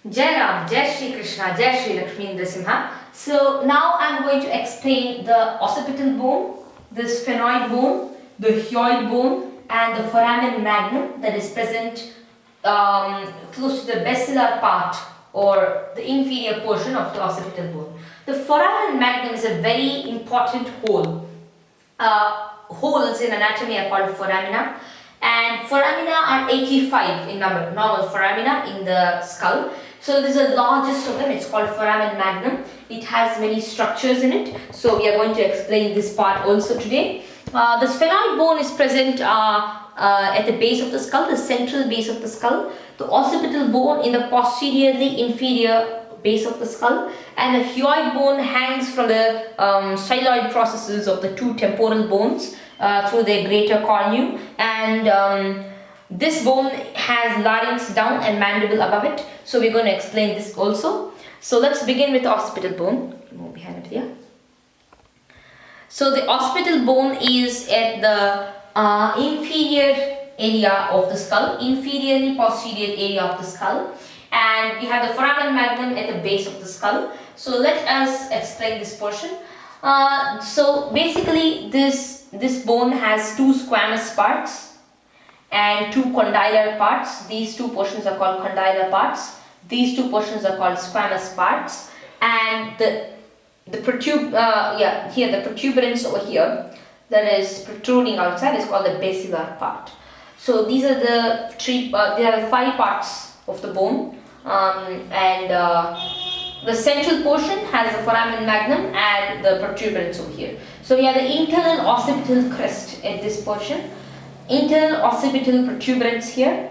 Jai Ram, Jai Shri Krishna, Jai Shri Lakshmi Nrsimha. So now I am going to explain the occipital bone, the sphenoid bone, the hyoid bone and the foramen magnum that is present close to the basilar part or the inferior portion of the occipital bone. The foramen magnum is a very important hole. Holes in anatomy are called foramina, and foramina are 85 in number, normal foramina in the skull. So this is the largest of them. It's called foramen magnum. It has many structures in it. So we are going to explain this part also today. The sphenoid bone is present at the base of the skull, the central base of the skull. The occipital bone in the posteriorly inferior base of the skull, and the hyoid bone hangs from the styloid processes of the two temporal bones through their greater cornu, and this bone has larynx down and mandible above it. So we're going to explain this also. So let's begin with the occipital bone. Move behind it here. So the occipital bone is at the inferior area of the skull, inferiorly posterior area of the skull, and we have the foramen magnum at the base of the skull. So let us explain this portion. So basically this bone has two squamous parts and two condylar parts. These two portions are called condylar parts. These two portions are called squamous parts, and the protuberance over here that is protruding outside is called the basilar part. So these are the there are 5 parts of the bone, and the central portion has the foramen magnum and the protuberance over here. So we have the internal occipital crest at this portion, internal occipital protuberance here.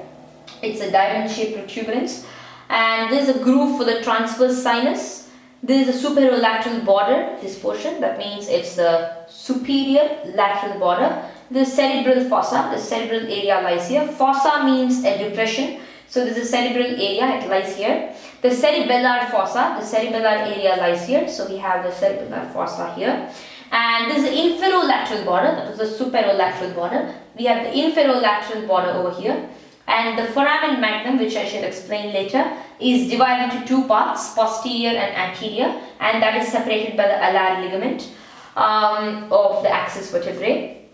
It's a diamond shaped protuberance, and there is a groove for the transverse sinus. There is a superolateral border, this portion, that means it's the superior lateral border. The cerebral fossa, the cerebral area lies here. Fossa means a depression, so this is cerebral area, it lies here. The cerebellar fossa, the cerebellar area lies here, so we have the cerebellar fossa here. And this is the inferolateral border, that is the superolateral border. We have the inferolateral border over here. And the foramen magnum, which I shall explain later, is divided into 2 parts, posterior and anterior, and that is separated by the alar ligament of the axis vertebrae.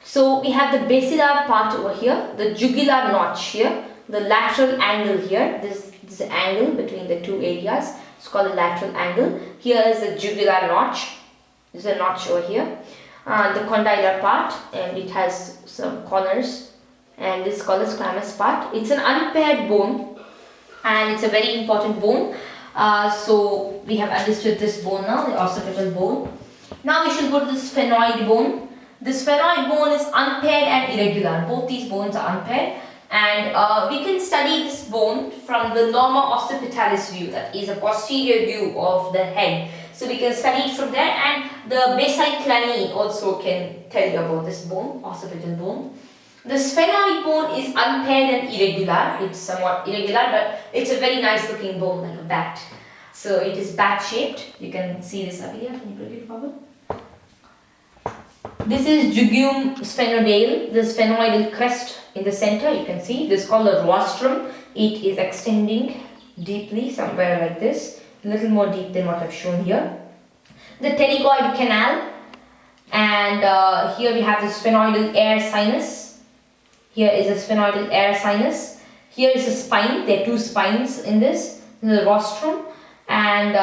So we have the basilar part over here, the jugular notch here, the lateral angle here. This is the angle between the 2 areas. It's called the lateral angle. Here is the jugular notch. There's a notch over here. The condylar part, and it has some corners, and this is called the squamous part. It's an unpaired bone, and it's a very important bone. So we have understood this bone now, the occipital bone. Now we shall go to the sphenoid bone. The sphenoid bone is unpaired and irregular. Both these bones are unpaired, and we can study this bone from the loma occipitalis view, that is a posterior view of the head. So we can study it from there, and the basi plani also can tell you about this bone, occipital bone. The sphenoid bone is unpaired and irregular. It's somewhat irregular, but it's a very nice looking bone, like a bat. So it is bat shaped. You can see this Abhigya. Can you bring it forward? This is jugum sphenodale, the sphenoidal crest in the center. You can see this is called the rostrum. It is extending deeply somewhere like this, a little more deep than what I've shown here. The pterygoid canal, and here we have the sphenoidal air sinus. Here is a sphenoidal air sinus. Here is a spine. There are 2 spines in this. This is the rostrum, and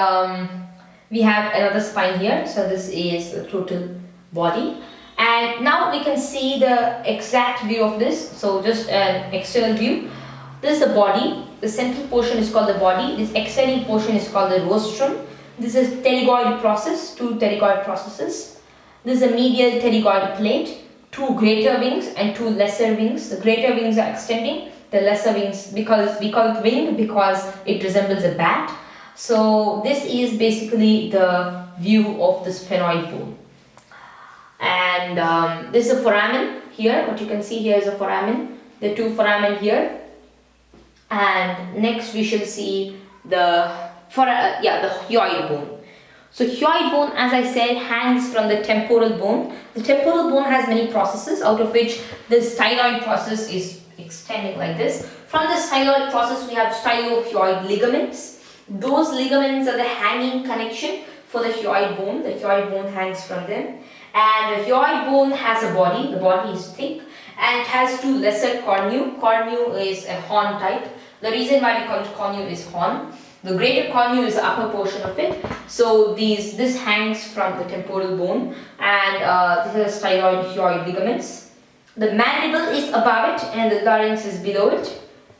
we have another spine here. So this is the total body. And now we can see the exact view of this. So just an external view. This is the body. The central portion is called the body. This external portion is called the rostrum. This is pterygoid process, 2 pterygoid processes. This is a medial pterygoid plate, 2 greater wings and 2 lesser wings. The greater wings are extending, the lesser wings, because we call it wing because it resembles a bat. So this is basically the view of the sphenoid bone. And this is a foramen here. What you can see here is a foramen. The 2 foramen here. And next we shall see the hyoid bone. So hyoid bone, as I said, hangs from the temporal bone. The temporal bone has many processes, out of which the styloid process is extending like this. From the styloid process, we have stylohyoid ligaments. Those ligaments are the hanging connection for the hyoid bone. The hyoid bone hangs from them. And the hyoid bone has a body. The body is thick and it has two lesser cornu. Cornu is a horn type. The reason why we call it cornu is horn. The greater cornu is the upper portion of it. So this hangs from the temporal bone, and these are styloid hyoid ligaments. The mandible is above it and the larynx is below it.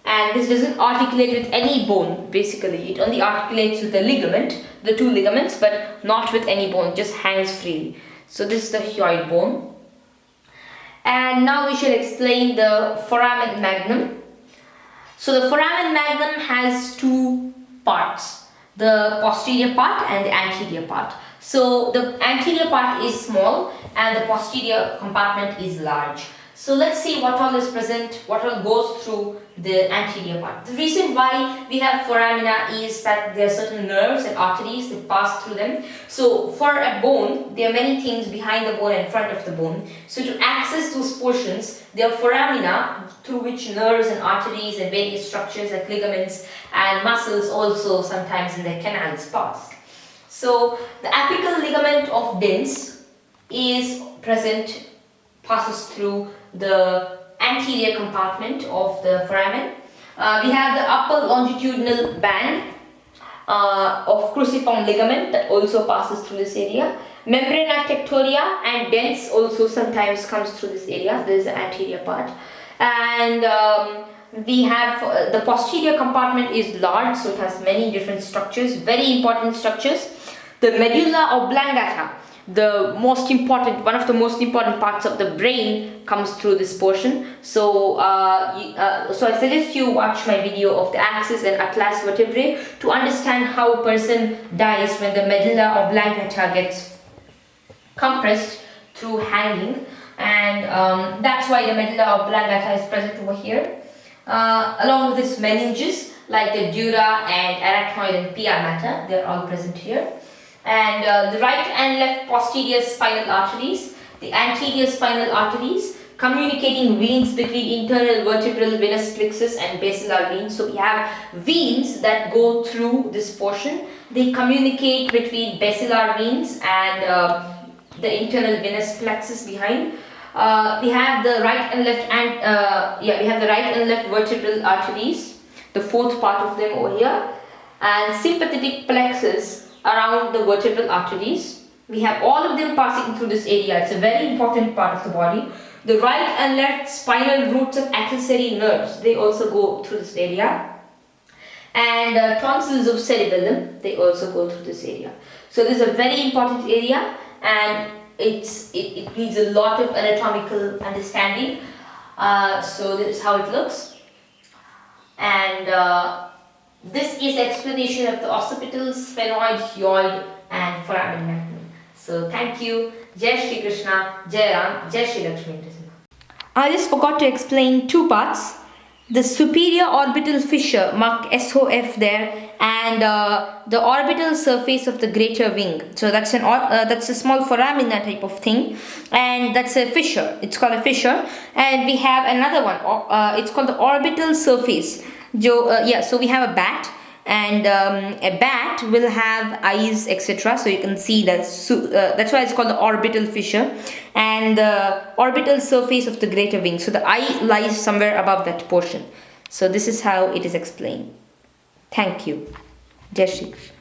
And this doesn't articulate with any bone, basically. It only articulates with the ligament, the two ligaments, but not with any bone, just hangs freely. So this is the hyoid bone. And now we shall explain the foramen magnum. So the foramen magnum has two parts, the posterior part and the anterior part. So the anterior part is small and the posterior compartment is large. So let's see what all is present, what all goes through the anterior part. The reason why we have foramina is that there are certain nerves and arteries that pass through them. So for a bone, there are many things behind the bone and in front of the bone. So to access those portions, there are foramina through which nerves and arteries and various structures like ligaments and muscles also sometimes in the canals pass. So the apical ligament of Dens is present, passes through the anterior compartment of the foramen. We have the upper longitudinal band of cruciform ligament that also passes through this area. Membrana tectoria and Dens also sometimes comes through this area. This is the anterior part. And we have the posterior compartment is large, so it has many different structures, very important structures. The medulla oblongata, one of the most important parts of the brain, comes through this portion. So so I suggest you watch my video of the axis and atlas vertebrae to understand how a person dies when the medulla oblongata gets compressed through hanging, and that's why the medulla oblongata is present over here, along with its meninges like the dura and arachnoid and pia mater. They're all present here. And the right and left posterior spinal arteries, the anterior spinal arteries, communicating veins between internal vertebral venous plexus and basilar veins. So we have veins that go through this portion. They communicate between basilar veins and the internal venous plexus behind. We have the right and left vertebral arteries, the fourth part of them over here, and sympathetic plexus around the vertebral arteries. We have all of them passing through this area. It's a very important part of the body. The right and left spinal roots of accessory nerves, they also go through this area. And tonsils of cerebellum, they also go through this area. So this is a very important area, and it needs a lot of anatomical understanding. So this is how it looks. And this is explanation of the occipital, sphenoid, hyoid and foramen magnum. So thank you. Jai Shri Krishna, Jai Ram, Jai Shri Lakshmi. I just forgot to explain two parts. The superior orbital fissure, mark SOF there, and the orbital surface of the greater wing. So that's a small foramina type of thing, and that's a fissure. It's called a fissure. And we have another one. It's called the orbital surface. So we have a bat, and a bat will have eyes, etc. So you can see that. That's why it's called the orbital fissure, and the orbital surface of the greater wing. So the eye lies somewhere above that portion. So this is how it is explained. Thank you. Jai Shri Krishna.